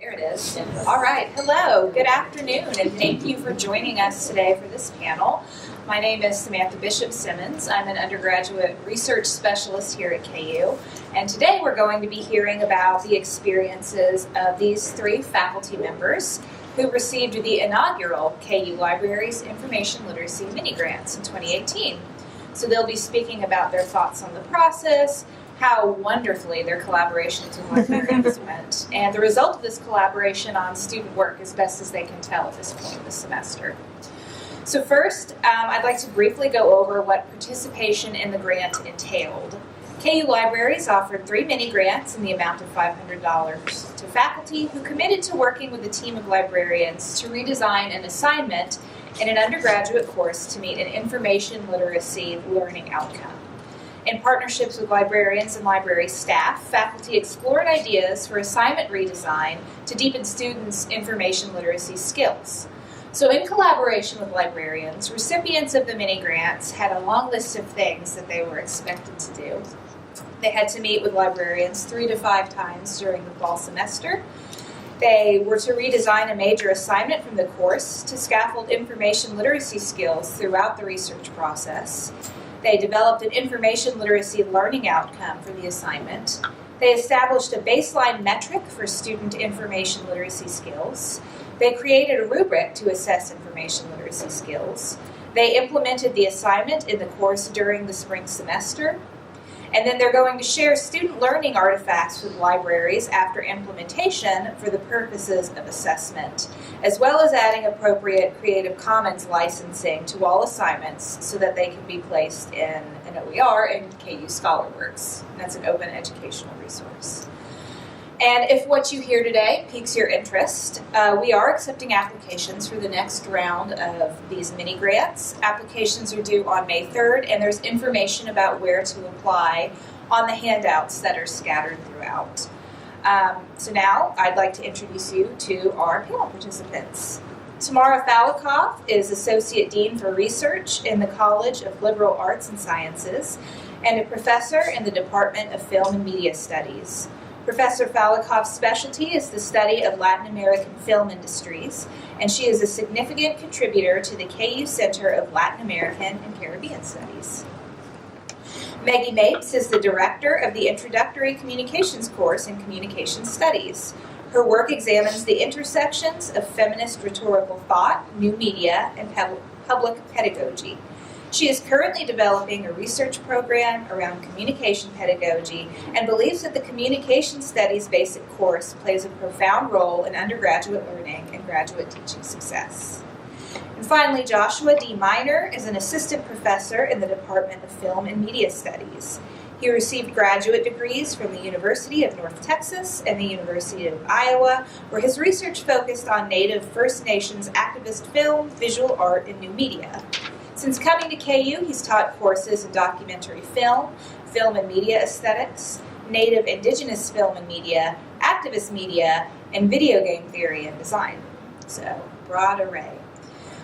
There it is. All right. Hello. Good afternoon, and thank you for joining us today for this panel. My name is Samantha Bishop-Simmons. I'm an undergraduate research specialist here at KU, and today we're going to be hearing about the experiences of these three faculty members who received the inaugural KU Libraries Information Literacy Mini-Grants in 2018. So they'll be speaking about their thoughts on the process, how wonderfully their collaborations with librarians went, and the result of this collaboration on student work as best as they can tell at this point in the semester. So first, I'd like to briefly go over what participation in the grant entailed. KU Libraries offered 3 mini-grants in the amount of $500 to faculty who committed to working with a team of librarians to redesign an assignment in an undergraduate course to meet an information literacy learning outcome. In partnerships with librarians and library staff, faculty explored ideas for assignment redesign to deepen students' information literacy skills. So in collaboration with librarians, recipients of the mini-grants had a long list of things that they were expected to do. They had to meet with librarians 3 to 5 times during the fall semester. They were to redesign a major assignment from the course to scaffold information literacy skills throughout the research process. They developed an information literacy learning outcome for the assignment. They established a baseline metric for student information literacy skills. They created a rubric to assess information literacy skills. They implemented the assignment in the course during the spring semester. And then they're going to share student learning artifacts with libraries after implementation for the purposes of assessment, as well as adding appropriate Creative Commons licensing to all assignments so that they can be placed in an OER and KU ScholarWorks. That's an open educational resource. And if what you hear today piques your interest, we are accepting applications for the next round of these mini-grants. Applications are due on May 3rd, and there's information about where to apply on the handouts that are scattered throughout. So now I'd like to introduce you to our panel participants. Tamara Falicov is Associate Dean for Research in the College of Liberal Arts and Sciences and a professor in the Department of Film and Media Studies. Professor Falikov's specialty is the study of Latin American film industries, and she is a significant contributor to the KU Center of Latin American and Caribbean Studies. Maggie Mapes is the director of the Introductory Communications course in Communication Studies. Her work examines the intersections of feminist rhetorical thought, new media, and public pedagogy. She is currently developing a research program around communication pedagogy and believes that the Communication Studies basic course plays a profound role in undergraduate learning and graduate teaching success. And finally, Joshua D. Miner is an assistant professor in the Department of Film and Media Studies. He received graduate degrees from the University of North Texas and the University of Iowa, where his research focused on Native First Nations activist film, visual art, and new media. Since coming to KU, he's taught courses in documentary film, film and media aesthetics, Native Indigenous film and media, activist media, and video game theory and design. So, broad array.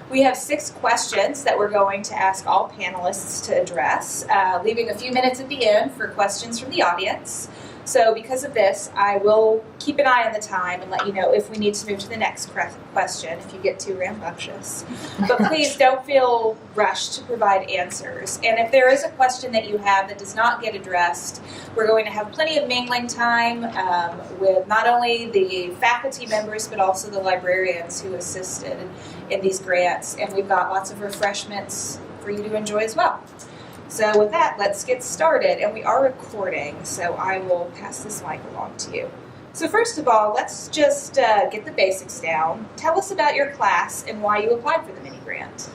We have 6 questions that we're going to ask all panelists to address, leaving a few minutes at the end for questions from the audience. So because of this, I will keep an eye on the time and let you know if we need to move to the next question if you get too rambunctious. But please don't feel rushed to provide answers. And if there is a question that you have that does not get addressed, we're going to have plenty of mingling time with not only the faculty members but also the librarians who assisted in these grants. And we've got lots of refreshments for you to enjoy as well. So with that, let's get started. And we are recording, so I will pass this mic along to you. So first of all, let's just get the basics down. Tell us about your class and why you applied for the mini-grant.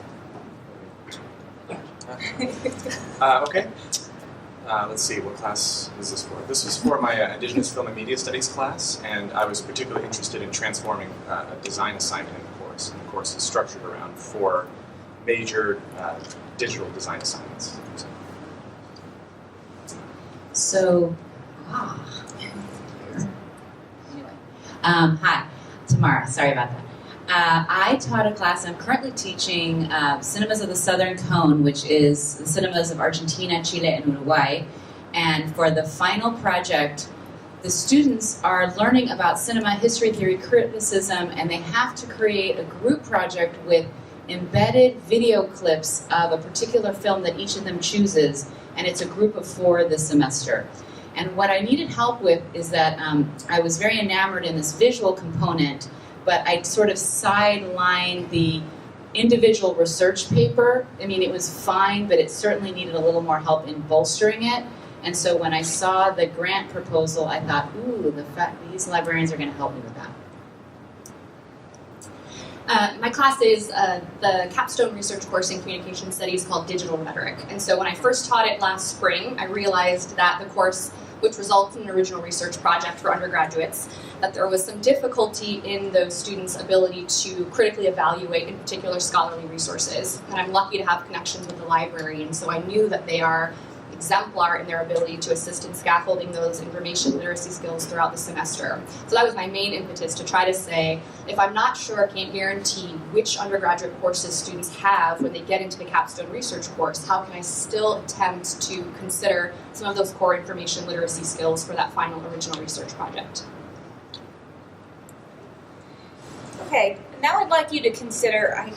Okay. Let's see, what class is this for? This is for my Indigenous Film and Media Studies class, and I was particularly interested in transforming a design assignment in the course. And the course is structured around 4 major digital design assignments. Hi, Tamara. Sorry about that. I taught a class. I'm currently teaching Cinemas of the Southern Cone, which is the cinemas of Argentina, Chile, and Uruguay. And for the final project, the students are learning about cinema, history, theory, criticism, and they have to create a group project with embedded video clips of a particular film that each of them chooses, and it's a group of 4 this semester. And what I needed help with is that I was very enamored in this visual component, but I sort of sidelined the individual research paper. I mean, it was fine, but it certainly needed a little more help in bolstering it. And so when I saw the grant proposal, I thought, ooh, these librarians are going to help me with that. My class is the Capstone research course in communication studies called Digital Rhetoric. And so when I first taught it last spring, I realized that the course, which results in an original research project for undergraduates, that there was some difficulty in those students' ability to critically evaluate, in particular, scholarly resources. And I'm lucky to have connections with the library, and so I knew that they are exemplar in their ability to assist in scaffolding those information literacy skills throughout the semester. So that was my main impetus, to try to say, if I'm not sure, can't guarantee which undergraduate courses students have when they get into the Capstone research course, how can I still attempt to consider some of those core information literacy skills for that final original research project? Okay, now I'd like you to consider, I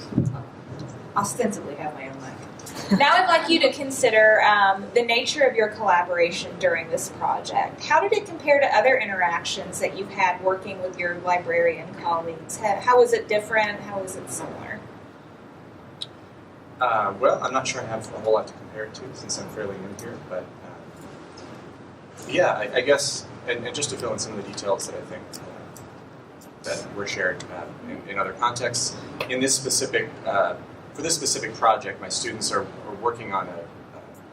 ostensibly have my own mic. Now I'd like you to consider the nature of your collaboration during this project. How did it compare to other interactions that you've had working with your librarian colleagues? How was it different? How was it similar? Well, I'm not sure I have a whole lot to compare it to since I'm fairly new here, but yeah, I guess, and just to fill in some of the details that I think that were shared in other contexts, in this specific for this specific project, my students are working on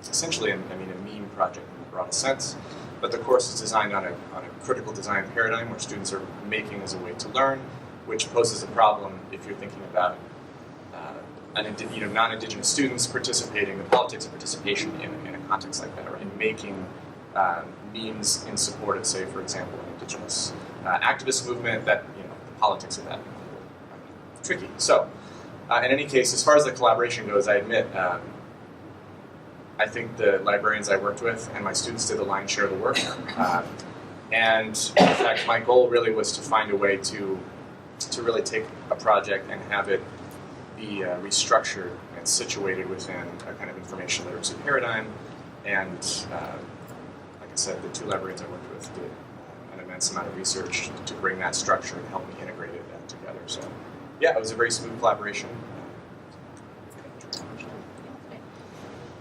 essentially a meme project in the broadest sense, but the course is designed on a critical design paradigm where students are making as a way to learn, which poses a problem if you're thinking about non-Indigenous students participating, the politics of participation in a context like that, or in making memes in support of, say, for example, an Indigenous activist movement. That the politics of that are tricky. So. In any case, as far as the collaboration goes, I admit, I think the librarians I worked with and my students did the lion's share of the work. And in fact, my goal really was to find a way to really take a project and have it be restructured and situated within a kind of information literacy paradigm. And like I said, the 2 librarians I worked with did an immense amount of research to bring that structure and help me integrate it together. So. Yeah, it was a very smooth collaboration.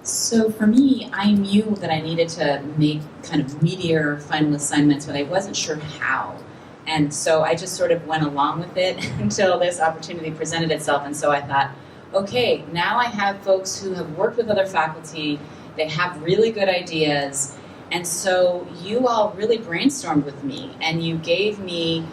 So for me, I knew that I needed to make kind of meatier final assignments, but I wasn't sure how. And so I just sort of went along with it until this opportunity presented itself. And so I thought, okay, now I have folks who have worked with other faculty, they have really good ideas, and so you all really brainstormed with me, and you gave me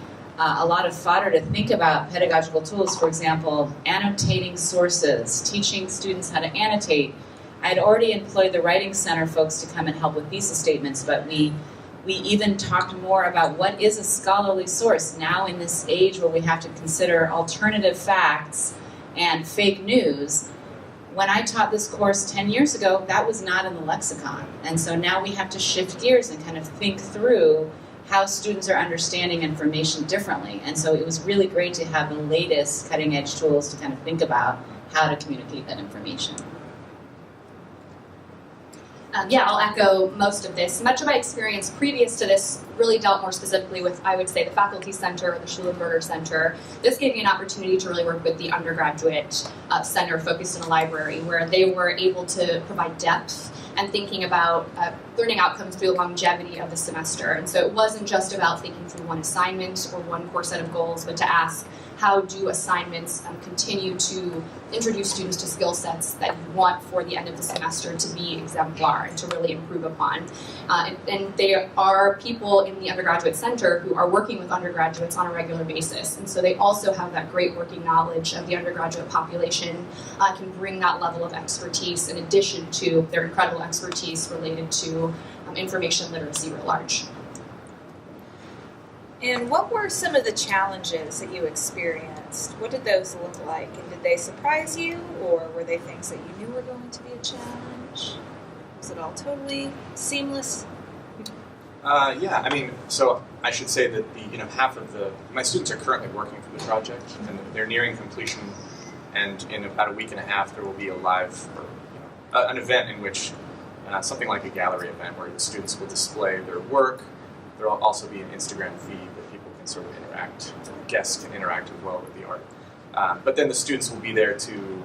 a lot of fodder to think about pedagogical tools, for example, annotating sources, teaching students how to annotate. I had already employed the Writing Center folks to come and help with thesis statements, but we even talked more about what is a scholarly source now in this age where we have to consider alternative facts and fake news. When I taught this course 10 years ago, that was not in the lexicon. And so now we have to shift gears and kind of think through how students are understanding information differently. And so it was really great to have the latest cutting-edge tools to kind of think about how to communicate that information. Yeah, I'll echo most of this. Much of my experience previous to this really dealt more specifically with, I would say, the Faculty Center or the Schulenberger Center. This gave me an opportunity to really work with the undergraduate center focused in a library, where they were able to provide depth and thinking about learning outcomes through the longevity of the semester. And so it wasn't just about thinking through one assignment or one core set of goals, but to ask, how do assignments continue to introduce students to skill sets that you want for the end of the semester to be exemplar and to really improve upon. And there are people in the undergraduate center who are working with undergraduates on a regular basis. And so they also have that great working knowledge of the undergraduate population, can bring that level of expertise in addition to their incredible expertise related to information literacy writ large. And what were some of the challenges that you experienced? What did those look like? And did they surprise you, or were they things that you knew were going to be a challenge? Was it all totally seamless? Yeah, I mean, so I should say that half of my students are currently working for the project, and they're nearing completion. And in about a week and a half, there will be a live, an event in which something like a gallery event where the students will display their work. There will also be an Instagram feed that people can sort of interact, guests can interact as well with the art. But then the students will be there to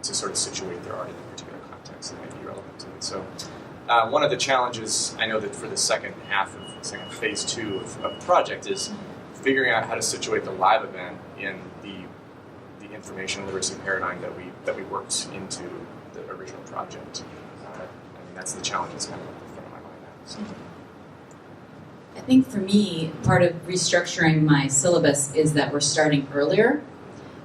sort of situate their art in a particular context that may be relevant to it. So one of the challenges I know that for the second half of phase 2 of the project is figuring out how to situate the live event in the information literacy paradigm that we worked into the original project. I mean, that's the challenge that's kind of at the front of my mind now. So. I think for me, part of restructuring my syllabus is that we're starting earlier.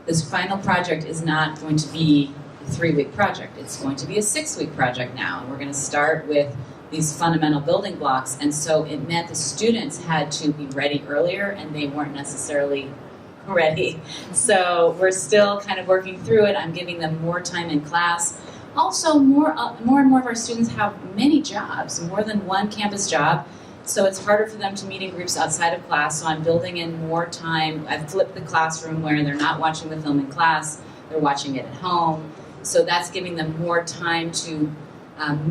This final project is not going to be a 3-week project. It's going to be a 6-week project now. And we're going to start with these fundamental building blocks. And so it meant the students had to be ready earlier, and they weren't necessarily ready. So we're still kind of working through it. I'm giving them more time in class. Also, more and more of our students have many jobs, more than one campus job. So it's harder for them to meet in groups outside of class. So I'm building in more time. I've flipped the classroom where they're not watching the film in class, they're watching it at home. So that's giving them more time to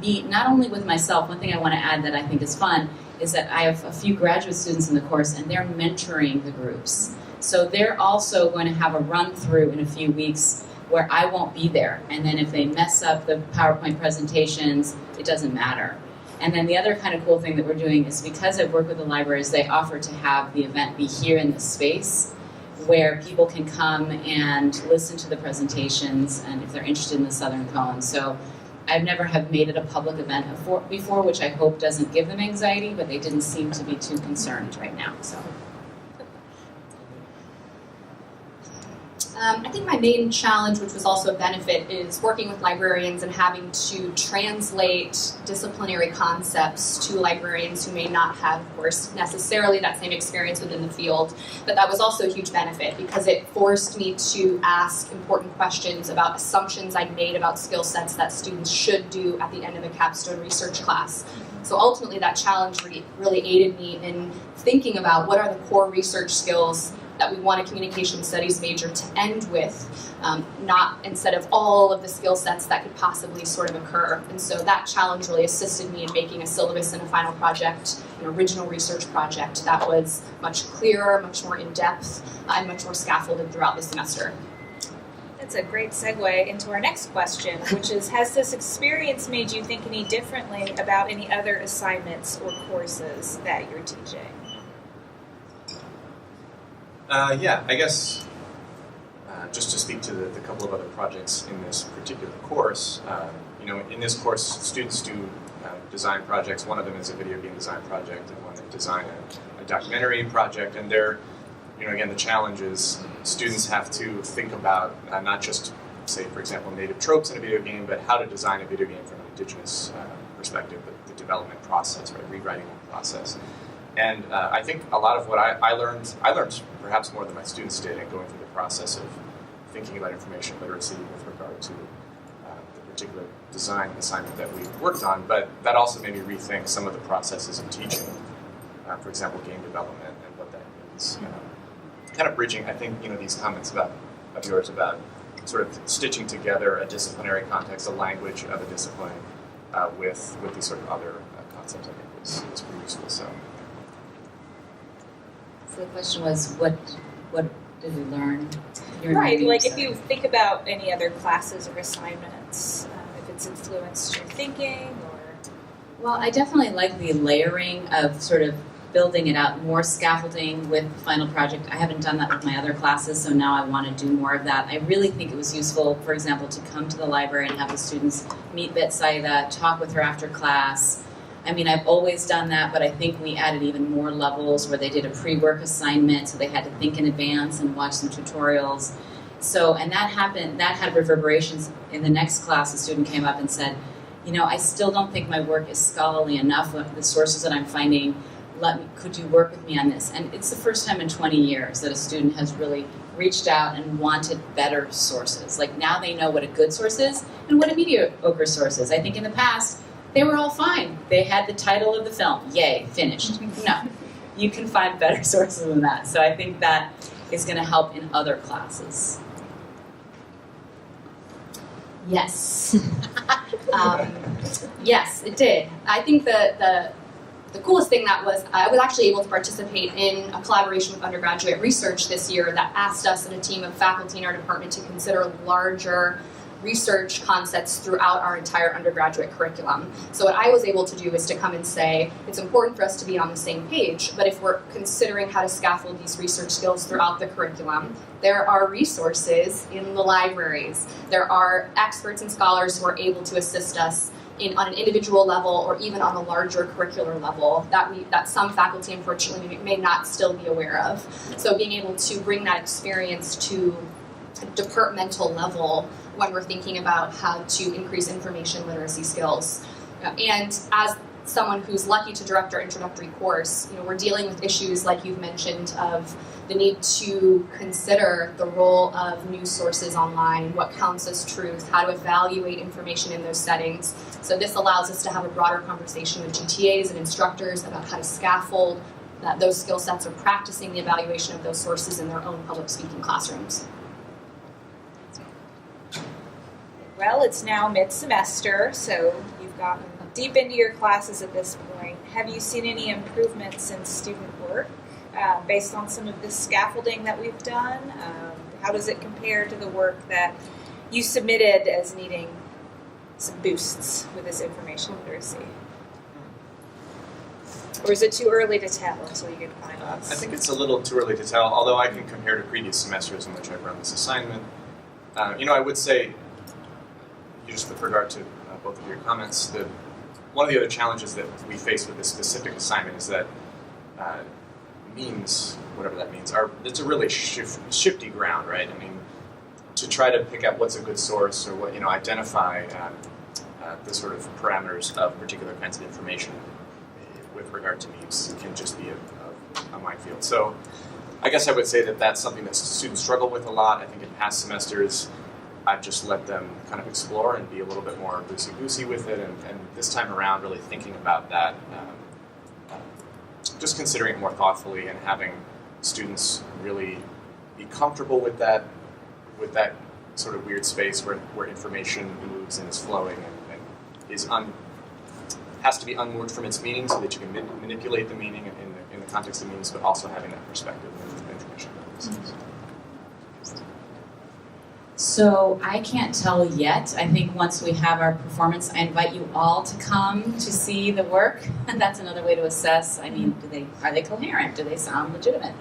meet, not only with myself. One thing I want to add that I think is fun is that I have a few graduate students in the course, and they're mentoring the groups. So they're also going to have a run-through in a few weeks where I won't be there. And then if they mess up the PowerPoint presentations, it doesn't matter. And then the other kind of cool thing that we're doing is because I've worked with the libraries, they offer to have the event be here in this space where people can come and listen to the presentations, and if they're interested in the Southern Cone. So I've never have made it a public event before, which I hope doesn't give them anxiety, but they didn't seem to be too concerned right now. So. I think my main challenge, which was also a benefit, is working with librarians and having to translate disciplinary concepts to librarians who may not have, of course, necessarily that same experience within the field. But that was also a huge benefit because it forced me to ask important questions about assumptions I'd made about skill sets that students should do at the end of a Capstone research class. So ultimately that challenge really aided me in thinking about what are the core research skills that we want a communication studies major to end with, not instead of all of the skill sets that could possibly sort of occur. And so that challenge really assisted me in making a syllabus and a final project, an original research project that was much clearer, much more in-depth, and much more scaffolded throughout the semester. That's a great segue into our next question, which is, has this experience made you think any differently about any other assignments or courses that you're teaching? Yeah, I guess just to speak to the couple of other projects in this particular course, in this course, students do design projects. One of them is a video game design project, and one they design a documentary project. And they're, again, the challenge is students have to think about not just, say, for example, native tropes in a video game, but how to design a video game from an indigenous perspective, the development process, right, rewriting the process. And I think a lot of what I learned perhaps more than my students did in going through the process of thinking about information literacy with regard to the particular design assignment that we worked on, but that also made me rethink some of the processes of teaching, for example, game development and what that means. Kind of bridging, I think, these comments of yours about sort of stitching together a disciplinary context, a language of a discipline, with these sort of other concepts, I think was pretty useful. So the question was, what did we learn? Right, like if you think about any other classes or assignments, if it's influenced your thinking or... Well, I definitely like the layering of sort of building it out, more scaffolding with the final project. I haven't done that with my other classes, so now I want to do more of that. I really think it was useful, for example, to come to the library and have the students meet Betsaida, talk with her after class. I mean, I've always done that, but I think we added even more levels where they did a pre-work assignment, so they had to think in advance and watch some tutorials. So, and that had reverberations. In the next class, a student came up and said, I still don't think my work is scholarly enough. The sources that I'm finding, could you work with me on this? And it's the first time in 20 years that a student has really reached out and wanted better sources. Like now they know what a good source is and what a mediocre source is. I think in the past, they were all fine. They had the title of the film. Yay, finished. No, you can find better sources than that. So I think that is going to help in other classes. Yes. Yes, it did. I think the coolest thing that was, I was actually able to participate in a collaboration with undergraduate research this year that asked us and a team of faculty in our department to consider larger research concepts throughout our entire undergraduate curriculum. So what I was able to do is to come and say, it's important for us to be on the same page, but if we're considering how to scaffold these research skills throughout the curriculum, there are resources in the libraries. There are experts and scholars who are able to assist us on an individual level or even on a larger curricular level that some faculty unfortunately may not still be aware of. So being able to bring that experience to a departmental level when we're thinking about how to increase information literacy skills. And as someone who's lucky to direct our introductory course, we're dealing with issues like you've mentioned of the need to consider the role of news sources online, what counts as truth, how to evaluate information in those settings. So this allows us to have a broader conversation with GTAs and instructors about how to scaffold those skill sets of practicing the evaluation of those sources in their own public speaking classrooms. Well, it's now mid-semester, so you've gotten deep into your classes at this point. Have you seen any improvements in student work based on some of this scaffolding that we've done? How does it compare to the work that you submitted as needing some boosts with this information literacy? Or is it too early to tell until you get finals? I think it's a little too early to tell, although I can compare to previous semesters in which I've run this assignment. I would say, just with regard to both of your comments, one of the other challenges that we face with this specific assignment is that means, whatever that means, it's a really shifty ground, right? I mean, to try to pick out what's a good source or what, identify the sort of parameters of particular kinds of information with regard to memes can just be a minefield. So I guess I would say that that's something that students struggle with a lot. I think in past semesters, I've just let them kind of explore and be a little bit more loosey-goosey with it, and this time around really thinking about that, just considering it more thoughtfully and having students really be comfortable with that sort of weird space where information moves and is flowing and has to be unmoored from its meaning so that you can manipulate the meaning in the context of meanings, but also having that perspective of information. So I can't tell yet. I think once we have our performance, I invite you all to come to see the work. And that's another way to assess. I mean, are they coherent? Do they sound legitimate?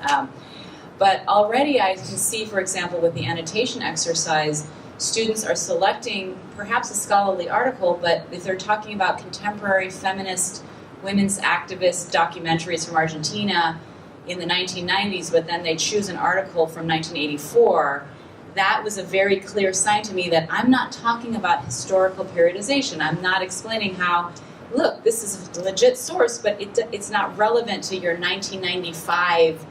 But already I can see, for example, with the annotation exercise, students are selecting perhaps a scholarly article, but if they're talking about contemporary feminist women's activist documentaries from Argentina in the 1990s, but then they choose an article from 1984, that was a very clear sign to me that I'm not talking about historical periodization. I'm not explaining how, look, this is a legit source, but it's not relevant to your 1995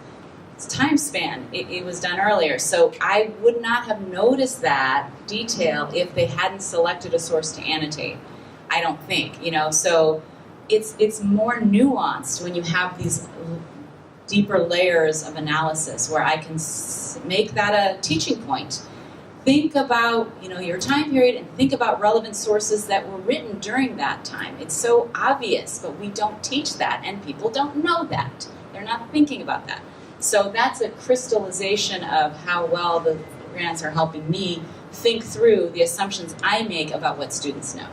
time span. It was done earlier. So I would not have noticed that detail if they hadn't selected a source to annotate. I don't think, so it's more nuanced when you have these deeper layers of analysis where I can make that a teaching point. Think about, your time period and think about relevant sources that were written during that time. It's so obvious, but we don't teach that, and people don't know that. They're not thinking about that. So that's a crystallization of how well the grants are helping me think through the assumptions I make about what students know.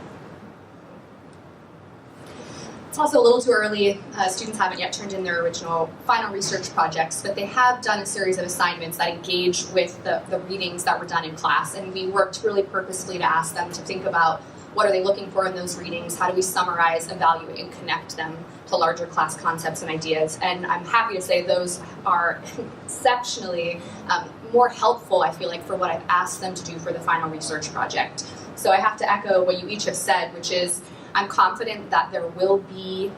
It's also a little too early. Students haven't yet turned in their original final research projects, but they have done a series of assignments that engage with the readings that were done in class, and we worked really purposefully to ask them to think about what are they looking for in those readings, how do we summarize, evaluate, and connect them to larger class concepts and ideas. And I'm happy to say those are exceptionally more helpful, I feel like, for what I've asked them to do for the final research project. So I have to echo what you each have said, which is I'm confident that there will be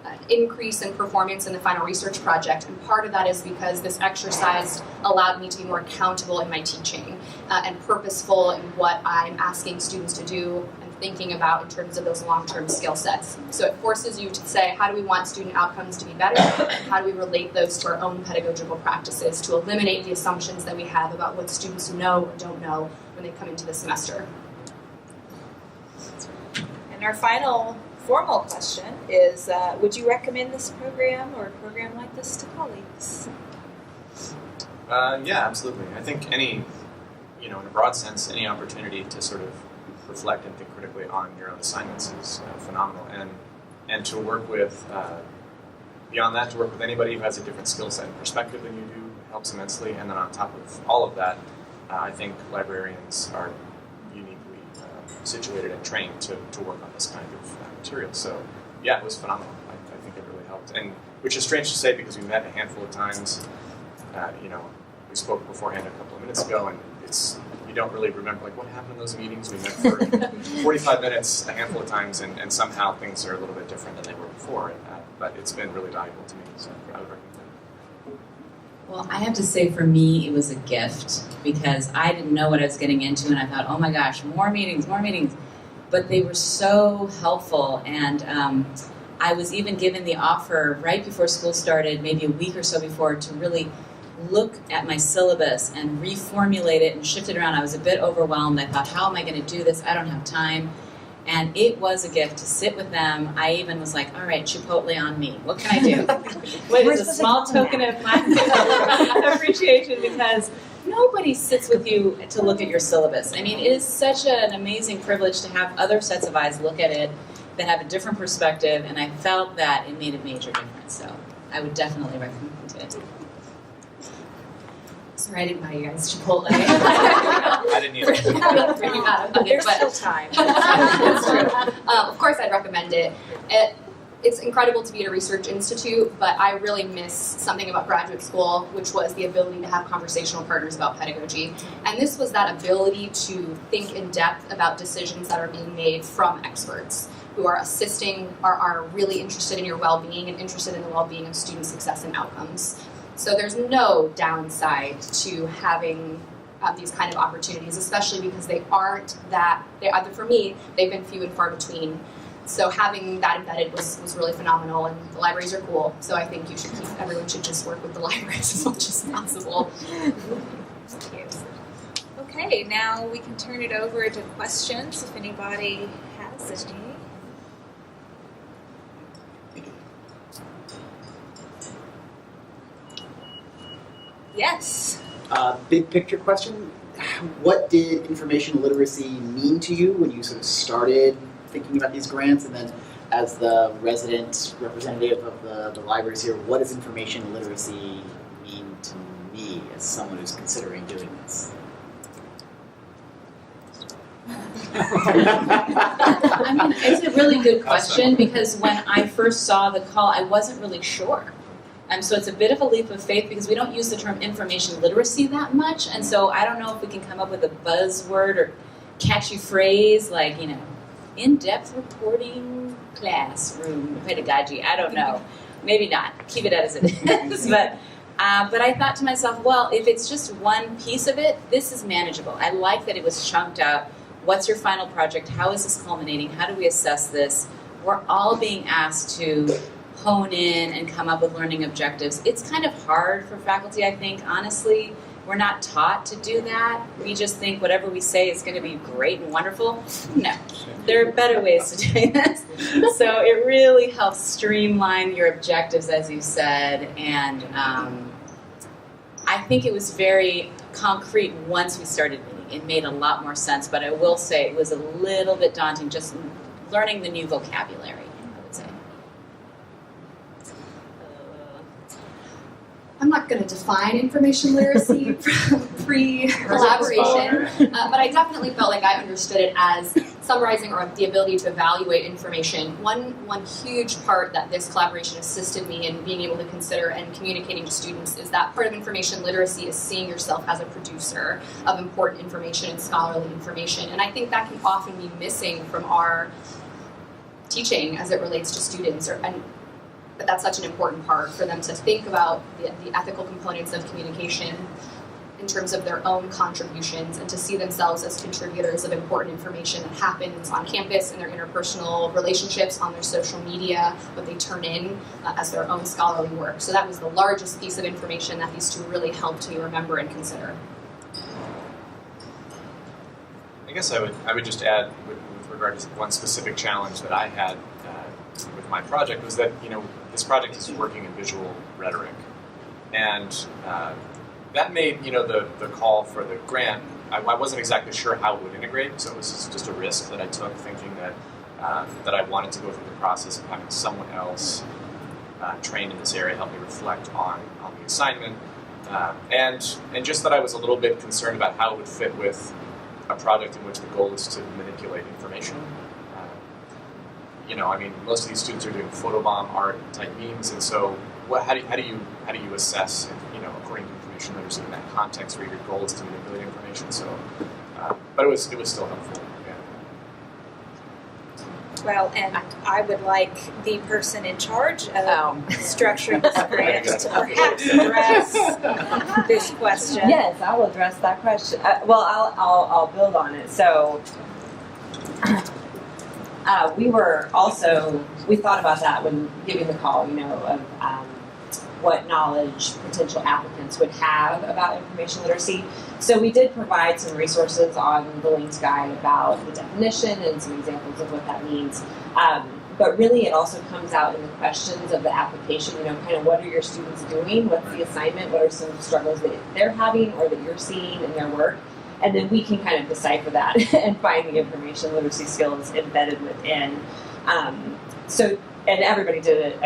an increase in performance in the final research project, and part of that is because this exercise allowed me to be more accountable in my teaching and purposeful in what I'm asking students to do, and thinking about in terms of those long-term skill sets. So it forces you to say, how do we want student outcomes to be better? How do we relate those to our own pedagogical practices to eliminate the assumptions that we have about what students know or don't know when they come into the semester? And our final formal question is, would you recommend this program or a program like this to colleagues? Yeah, absolutely. I think any, in a broad sense, any opportunity to sort of reflect and think critically on your own assignments is phenomenal. And to work with, beyond that, to work with anybody who has a different skill set and perspective than you do helps immensely. And then on top of all of that, I think librarians are uniquely situated and trained to work on this kind of material. So yeah, it was phenomenal. I think it really helped. And which is strange to say because we met a handful of times. We spoke beforehand a couple of minutes ago, and you don't really remember what happened in those meetings. We met for 45 minutes a handful of times, and somehow things are a little bit different than they were before. But it's been really valuable to me, so I would recommend it. Well, I have to say for me it was a gift because I didn't know what I was getting into, and I thought, oh my gosh, more meetings. But they were so helpful, and I was even given the offer right before school started, maybe a week or so before, to really look at my syllabus and reformulate it and shift it around. I was a bit overwhelmed. I thought, how am I going to do this? I don't have time. And it was a gift to sit with them. I even was like, all right, Chipotle on me. What can I do? What is a small token of my appreciation, because nobody sits with you to look at your syllabus. I mean, it is such an amazing privilege to have other sets of eyes look at it that have a different perspective, and I felt that it made a major difference. So I would definitely recommend it. Sorry, I didn't buy you guys Chipotle. I didn't either. Really bad about it, There's but still time. it's true. Of course, I'd recommend it. It's incredible to be at a research institute, but I really miss something about graduate school, which was the ability to have conversational partners about pedagogy. And this was that ability to think in depth about decisions that are being made from experts who are assisting, are really interested in your well-being and interested in the well-being of student success and outcomes. So there's no downside to having these kind of opportunities, especially because for me, they've been few and far between. So having that embedded was really phenomenal, and the libraries are cool. So I think everyone should just work with the libraries as much as possible. Thank you. Okay, now we can turn it over to questions if anybody has any. Yes. Big picture question. What did information literacy mean to you when you sort of started thinking about these grants? And then as the resident representative of the libraries here, what does information literacy mean to me as someone who's considering doing this? I mean, it's a really good question because when I first saw the call, I wasn't really sure. So it's a bit of a leap of faith because we don't use the term information literacy that much, and so I don't know if we can come up with a buzzword or catchy phrase like, in-depth reporting classroom pedagogy. I don't know. Maybe not. Keep it as it is. But I thought to myself, well, if it's just one piece of it, this is manageable. I like that it was chunked out. What's your final project? How is this culminating? How do we assess this? We're all being asked to hone in and come up with learning objectives. It's kind of hard for faculty, I think, honestly. We're not taught to do that. We just think whatever we say is going to be great and wonderful. No, there are better ways to do this. So it really helps streamline your objectives, as you said, and I think it was very concrete once we started meeting. It made a lot more sense, but I will say it was a little bit daunting just learning the new vocabulary. I'm not going to define information literacy pre-collaboration, but I definitely felt like I understood it as summarizing or the ability to evaluate information. One huge part that this collaboration assisted me in being able to consider and communicating to students is that part of information literacy is seeing yourself as a producer of important information and scholarly information. And I think that can often be missing from our teaching as it relates to students, but that's such an important part for them to think about the ethical components of communication. in terms of their own contributions and to see themselves as contributors of important information that happens on campus in their interpersonal relationships, on their social media, what they turn in as their own scholarly work. So that was the largest piece of information that these two really helped me remember and consider. I guess I would just add, with regard to one specific challenge that I had with my project, was that this project is working in visual rhetoric, and that made the call for the grant. I wasn't exactly sure how it would integrate, so it was just a risk that I took, thinking that that I wanted to go through the process of having someone else trained in this area help me reflect on the assignment, and just that I was a little bit concerned about how it would fit with a project in which the goal is to manipulate information. Most of these students are doing photobomb art type memes, and so how do you assess, according to information literacy in that context where your goal is to manipulate information? So, but it was still helpful. Yeah. Well, and I would like the person in charge of structuring this grant to perhaps address this question. Yes, I will address that question. I'll build on it. So we thought about that when giving the call, of what knowledge potential applicants would have about information literacy. So we did provide some resources on the Links Guide about the definition and some examples of what that means. But really it also comes out in the questions of the application, kind of what are your students doing, what's the assignment, what are some struggles that they're having or that you're seeing in their work. And then we can kind of decipher that and find the information literacy skills embedded within. And everybody did it.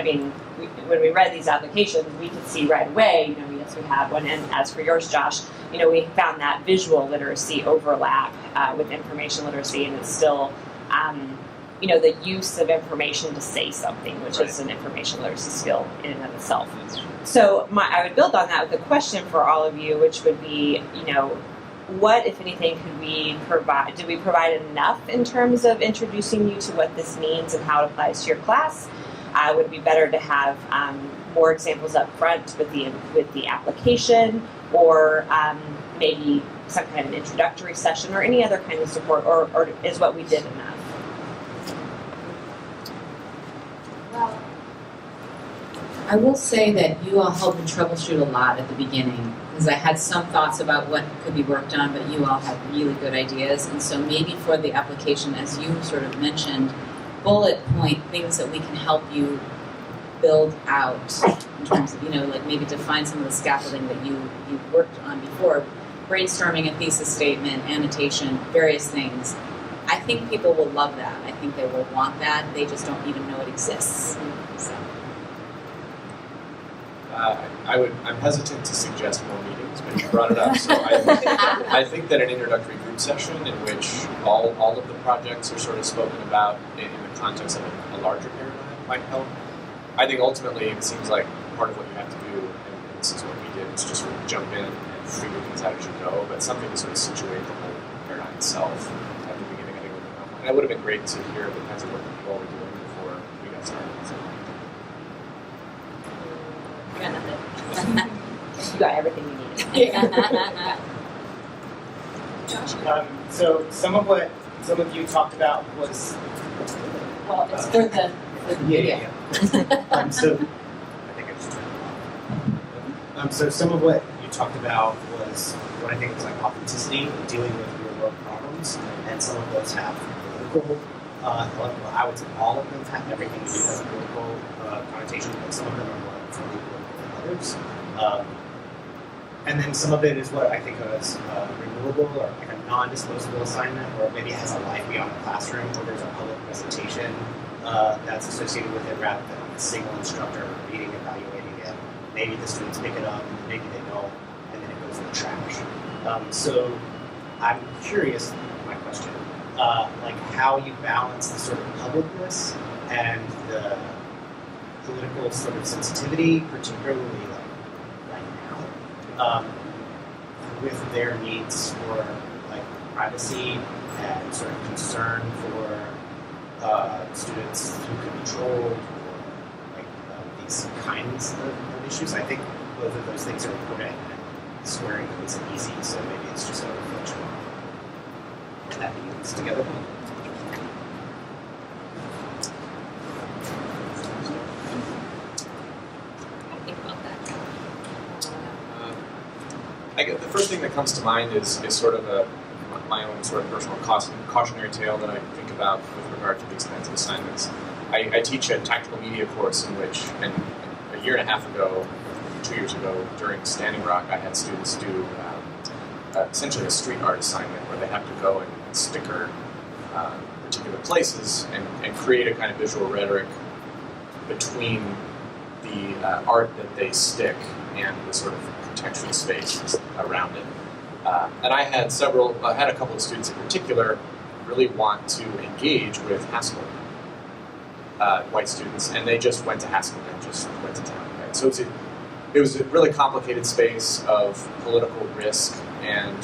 When we read these applications, we could see right away, yes, we have one. And as for yours, Josh, we found that visual literacy overlap with information literacy, and it's still, the use of information to say something, which is an information literacy skill in and of itself. So I would build on that with a question for all of you, which would be, what, if anything, could we provide? Did we provide enough in terms of introducing you to what this means and how it applies to your class? Would it be better to have more examples up front with the application, or maybe some kind of introductory session, or any other kind of support, or is what we did enough? Well, I will say that you all helped me troubleshoot a lot at the beginning, because I had some thoughts about what could be worked on, but you all had really good ideas. And so maybe for the application, as you sort of mentioned, bullet point things that we can help you build out in terms of, maybe define some of the scaffolding that you've worked on before, brainstorming a thesis statement, annotation, various things. I think people will love that. I think they will want that. They just don't even know it exists. So. I'm hesitant to suggest more meetings, but you brought it up. So I think that an introductory group session in which all of the projects are sort of spoken about in the context of a larger paradigm might help. I think ultimately it seems like part of what you have to do, and this is what we did, is just sort of jump in and figure things out as you go, but something to sort of situate the whole paradigm itself at the beginning, I think would be helpful. And it would have been great to hear the kinds of work that you all were doing before we got started. So. You got nothing. You got everything you needed. Josh? So some of you talked about was Well, it's for the video. So some of what you talked about was what I think was like authenticity, dealing with real world problems, and some of those have political. I would say all of them have everything to do with political connotation, but some of them are more truly political than others. And then some of it is what I think of as renewable or like a non-disposable assignment, or maybe it has a life beyond the classroom, or there's a public presentation that's associated with it rather than a single instructor reading, evaluating it. Maybe the students pick it up, maybe they don't, and then it goes in the trash. So I'm curious, my question, like how you balance the sort of publicness and the political sort of sensitivity, particularly like right now, with their needs for like privacy and sort of concern for students who could be trolled, or like these kinds of issues. I think both of those things are important. swearing isn't easy, so maybe it's just a reflection of where that means together. The first thing that comes to mind is sort of my own sort of personal cautionary tale that I think about with regard to these kinds of assignments. I teach a tactical media course in which, and a year and a half ago, 2 years ago, during Standing Rock, I had students do essentially a street art assignment where they have to go and sticker particular places and create a kind of visual rhetoric between the art that they stick and the sort of contextual spaces around it. And I had a couple of students in particular really want to engage with Haskell, white students, and they just went to Haskell and just went to town. Right? So it was a really complicated space of political risk, and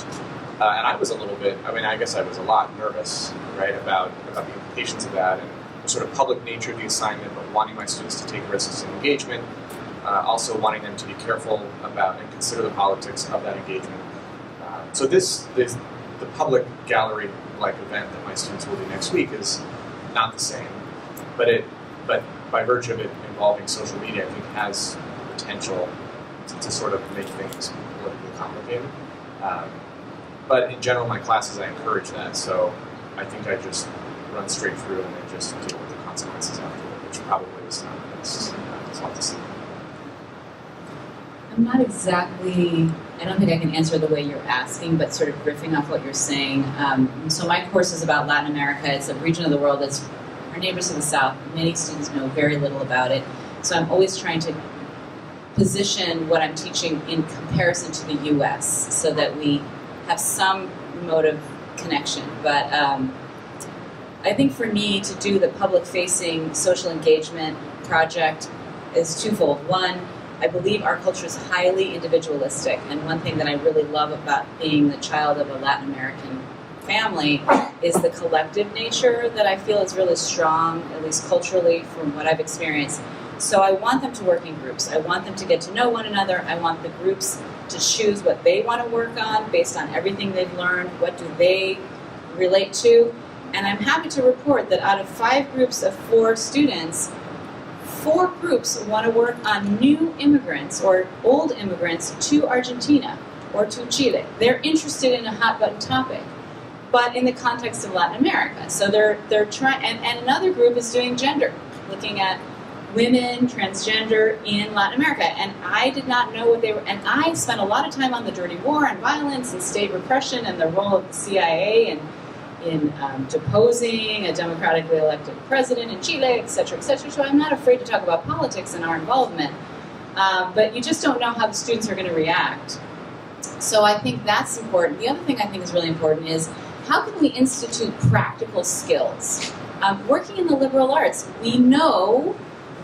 I was a little bit, I guess I was a lot nervous, right, about the implications of that and the sort of public nature of the assignment, but wanting my students to take risks in engagement, also wanting them to be careful about and consider the politics of that engagement. So the public gallery-like event that my students will do next week is not the same, but by virtue of it involving social media, I think has the potential to sort of make things politically complicated. But in general, my classes, I encourage that, so I think I just run straight through and then just deal with the consequences afterward, which probably is not the best result to see. I'm not exactly, I don't think I can answer the way you're asking, but sort of riffing off what you're saying. So my course is about Latin America. It's a region of the world that's our neighbors to the south. Many students know very little about it. So I'm always trying to position what I'm teaching in comparison to the U.S. so that we have some mode of connection. But I think for me to do the public-facing social engagement project is twofold. One, I believe our culture is highly individualistic, and one thing that I really love about being the child of a Latin American family is the collective nature that I feel is really strong, at least culturally, from what I've experienced. So I want them to work in groups. I want them to get to know one another. I want the groups to choose what they want to work on based on everything they've learned, what do they relate to. And I'm happy to report that out of 5 groups of 4 students, 4 groups want to work on new immigrants or old immigrants to Argentina or to Chile. They're interested in a hot button topic, but in the context of Latin America. So they're trying, and another group is doing gender, looking at women, transgender in Latin America. And I did not know what they were, and I spent a lot of time on the dirty war and violence and state repression and the role of the CIA and in deposing a democratically elected president in Chile, et cetera, so I'm not afraid to talk about politics and our involvement, but you just don't know how the students are going to react. So I think that's important. The other thing I think is really important is how can we institute practical skills? Working in the liberal arts, we know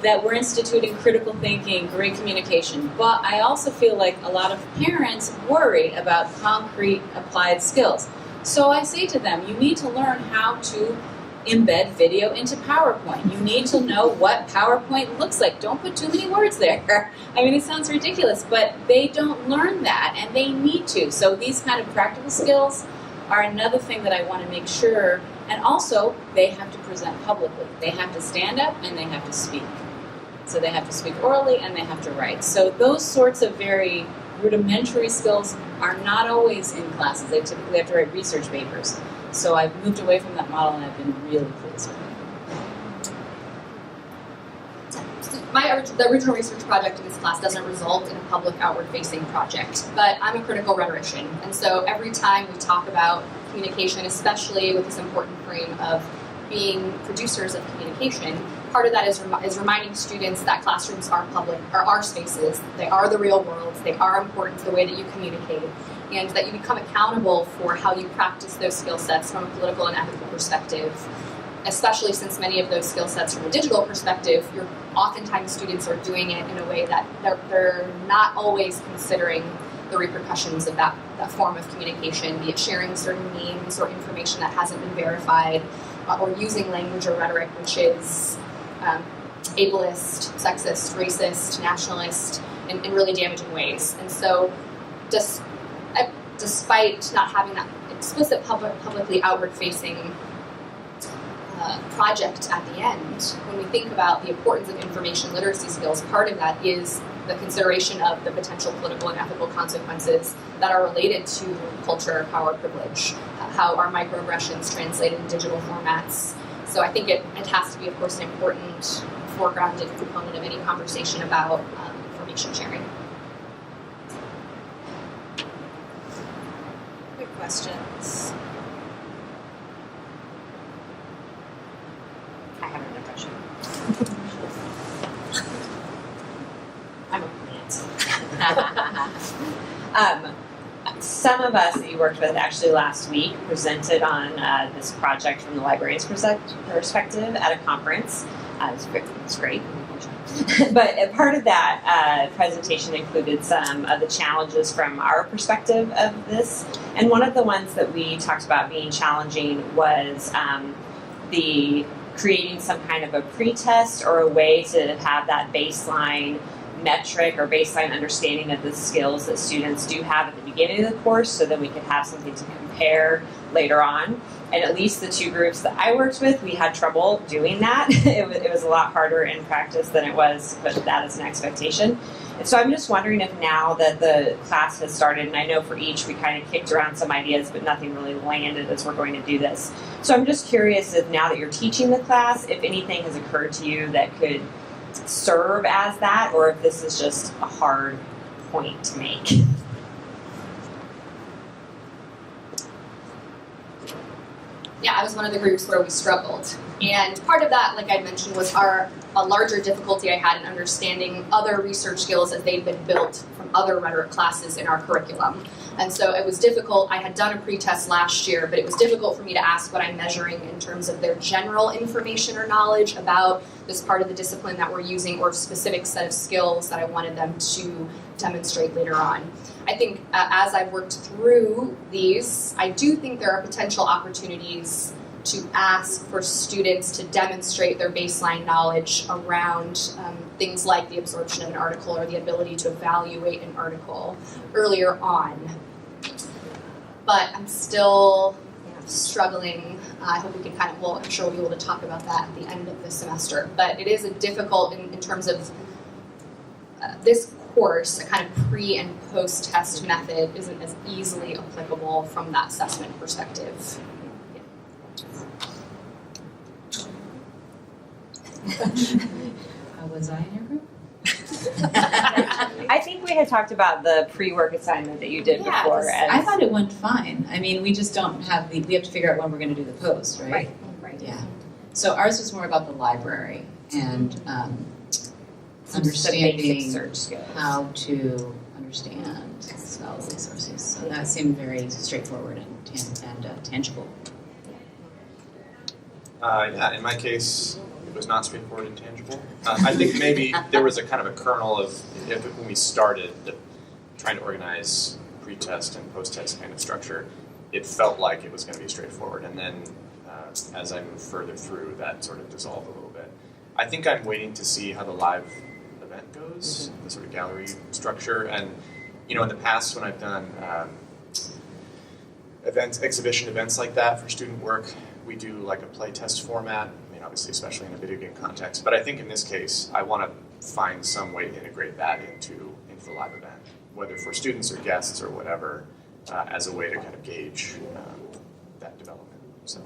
that we're instituting critical thinking, great communication, but I also feel like a lot of parents worry about concrete applied skills. So I say to them, you need to learn how to embed video into PowerPoint. You need to know what PowerPoint looks like. Don't put too many words there. I mean, it sounds ridiculous, but they don't learn that, and they need to. So these kind of practical skills are another thing that I want to make sure. And also, they have to present publicly. They have to stand up and they have to speak. So they have to speak orally and they have to write. So those sorts of very rudimentary skills are not always in classes. They typically have to write research papers. So I've moved away from that model and I've been really pleased with it. The original research project in this class doesn't result in a public outward-facing project, but I'm a critical rhetorician, and so every time we talk about communication, especially with this important frame of being producers of communication, part of that is reminding students that classrooms are public, are our spaces, they are the real world, they are important to the way that you communicate, and that you become accountable for how you practice those skill sets from a political and ethical perspective. Especially since many of those skill sets from a digital perspective, oftentimes students are doing it in a way that they're not always considering the repercussions of that form of communication, be it sharing certain memes or information that hasn't been verified, or using language or rhetoric which is ableist, sexist, racist, nationalist, in really damaging ways. And so just despite not having that explicit publicly outward-facing project at the end, when we think about the importance of information literacy skills, part of that is the consideration of the potential political and ethical consequences that are related to culture, power, privilege, how are microaggressions translated in digital formats. So I think it has to be, of course, an important foregrounded component of any conversation about information sharing. Quick questions. I have another question. I'm a plant. Some of us that you worked with actually last week presented on this project from the librarian's perspective at a conference. It was great. But part of that presentation included some of the challenges from our perspective of this. And one of the ones that we talked about being challenging was the creating some kind of a pretest or a way to have that baseline metric or baseline understanding of the skills that students do have at the beginning of the course, so that we could have something to compare later on. And at least the two groups that I worked with, we had trouble doing that. It was a lot harder in practice than it was to put that as an expectation. And so I'm just wondering if now that the class has started, and I know for each we kind of kicked around some ideas, but nothing really landed as we're going to do this. So I'm just curious if now that you're teaching the class, if anything has occurred to you that could serve as that, or if this is just a hard point to make. Yeah, I was one of the groups where we struggled. And part of that, like I mentioned, was a larger difficulty I had in understanding other research skills as they'd been built from other rhetoric classes in our curriculum. And so it was difficult. I had done a pretest last year, but it was difficult for me to ask what I'm measuring in terms of their general information or knowledge about this part of the discipline that we're using, or a specific set of skills that I wanted them to demonstrate later on. I think as I've worked through these, I do think there are potential opportunities to ask for students to demonstrate their baseline knowledge around things like the absorption of an article or the ability to evaluate an article earlier on. But I'm still struggling. I hope we can I'm sure we'll be able to talk about that at the end of the semester. But it is a difficult in terms of this course, a kind of pre and post test method isn't as easily applicable from that assessment perspective. Was I in your group? I think we had talked about the pre-work assignment that you did before. I thought it went fine. I mean, we just don't have we have to figure out when we're going to do the post, right? Right. Yeah. So ours was more about the library and understanding search skills. How to understand scholarly sources. So that seemed very straightforward and tangible. Yeah, in my case, it was not straightforward and tangible. I think maybe there was a kind of a kernel of, when we started trying to organize pre-test and post-test kind of structure, it felt like it was going to be straightforward. And then as I moved further through, that sort of dissolved a little bit. I think I'm waiting to see how the live event goes, the sort of gallery structure. And, in the past when I've done exhibition events like that for student work, we do like a play test format, obviously especially in a video game context. But I think in this case, I want to find some way to integrate that into the live event, whether for students or guests or whatever, as a way to kind of gauge that development. So.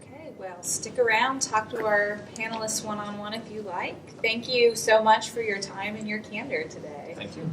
Okay, well, stick around, talk to our panelists one-on-one if you like. Thank you so much for your time and your candor today. Thank you.